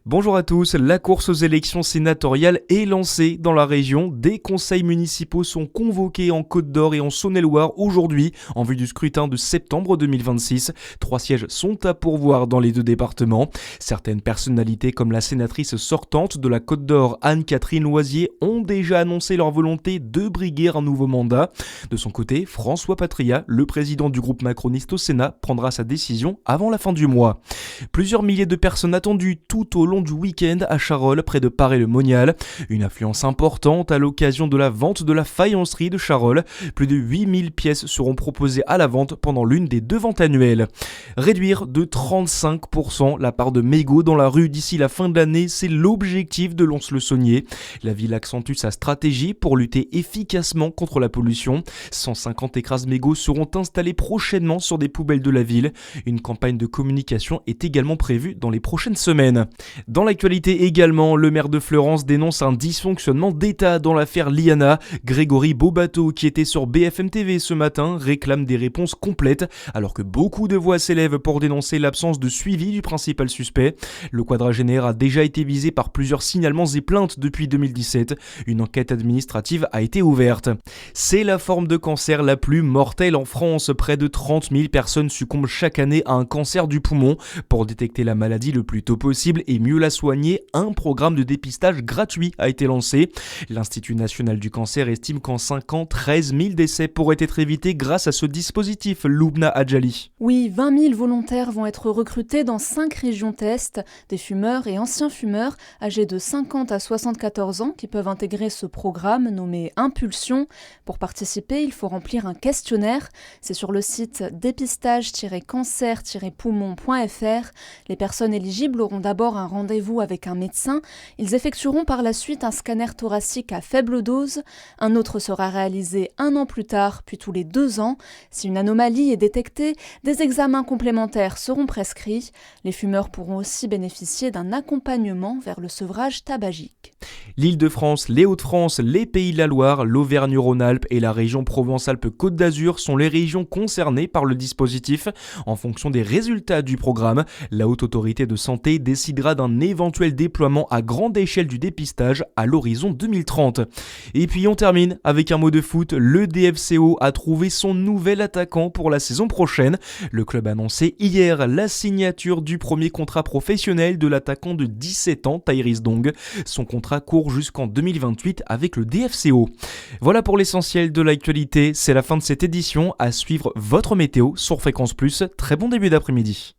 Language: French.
Bonjour à tous, la course aux élections sénatoriales est lancée dans la région. Des conseils municipaux sont convoqués en Côte-d'Or et en Saône-et-Loire aujourd'hui en vue du scrutin de septembre 2026. 3 sièges sont à pourvoir dans les deux départements. Certaines personnalités comme la sénatrice sortante de la Côte-d'Or, Anne-Catherine Loisier, ont déjà annoncé leur volonté de briguer un nouveau mandat. De son côté, François Patria, le président du groupe macroniste au Sénat, prendra sa décision avant la fin du mois. Plusieurs milliers de personnes attendues tout au long du week-end à Charolles, près de Paray-le-Monial. Une affluence importante à l'occasion de la vente de la faïencerie de Charolles. Plus de 8000 pièces seront proposées à la vente pendant l'une des 2 ventes annuelles. Réduire de 35% la part de mégots dans la rue d'ici la fin de l'année, c'est l'objectif de Lons-le-Saunier. La ville accentue sa stratégie pour lutter efficacement contre la pollution. 150 écrase-mégots seront installés prochainement sur des poubelles de la ville. Une campagne de communication est également prévue dans les prochaines semaines. Dans l'actualité également, le maire de Fleurance dénonce un dysfonctionnement d'État dans l'affaire Liana. Grégory Beaubateau, qui était sur BFM TV ce matin, réclame des réponses complètes, alors que beaucoup de voix s'élèvent pour dénoncer l'absence de suivi du principal suspect. Le quadragénaire a déjà été visé par plusieurs signalements et plaintes depuis 2017. Une enquête administrative a été ouverte. C'est la forme de cancer la plus mortelle en France. Près de 30 000 personnes succombent chaque année à un cancer du poumon. Pour détecter la maladie le plus tôt possible et mieux la soigner, un programme de dépistage gratuit a été lancé. L'Institut national du cancer estime qu'en 5 ans, 13 000 décès pourraient être évités grâce à ce dispositif. Loubna Adjali. Oui, 20 000 volontaires vont être recrutés dans 5 régions test, des fumeurs et anciens fumeurs âgés de 50 à 74 ans qui peuvent intégrer ce programme nommé Impulsion. Pour participer, il faut remplir un questionnaire. C'est sur le site dépistage-cancer-poumon.fr. Les personnes éligibles auront d'abord un rendez-vous avec un médecin. Ils effectueront par la suite un scanner thoracique à faible dose. Un autre sera réalisé 1 an plus tard, puis tous les 2 ans. Si une anomalie est détectée, des examens complémentaires seront prescrits. Les fumeurs pourront aussi bénéficier d'un accompagnement vers le sevrage tabagique. L'Île-de-France, les Hauts-de-France, les Pays de la Loire, l'Auvergne-Rhône-Alpes et la région Provence-Alpes-Côte d'Azur sont les régions concernées par le dispositif. En fonction des résultats du programme, la Haute Autorité de Santé décidera d'un éventuel déploiement à grande échelle du dépistage à l'horizon 2030. Et puis on termine avec un mot de foot. Le DFCO a trouvé son nouvel attaquant pour la saison prochaine. Le club a annoncé hier la signature du premier contrat professionnel de l'attaquant de 17 ans, Tyrese Dong. Son contrat court jusqu'en 2028 avec le DFCO. Voilà pour l'essentiel de l'actualité. C'est la fin de cette édition. À suivre votre météo sur Fréquence Plus. Très bon début d'après-midi.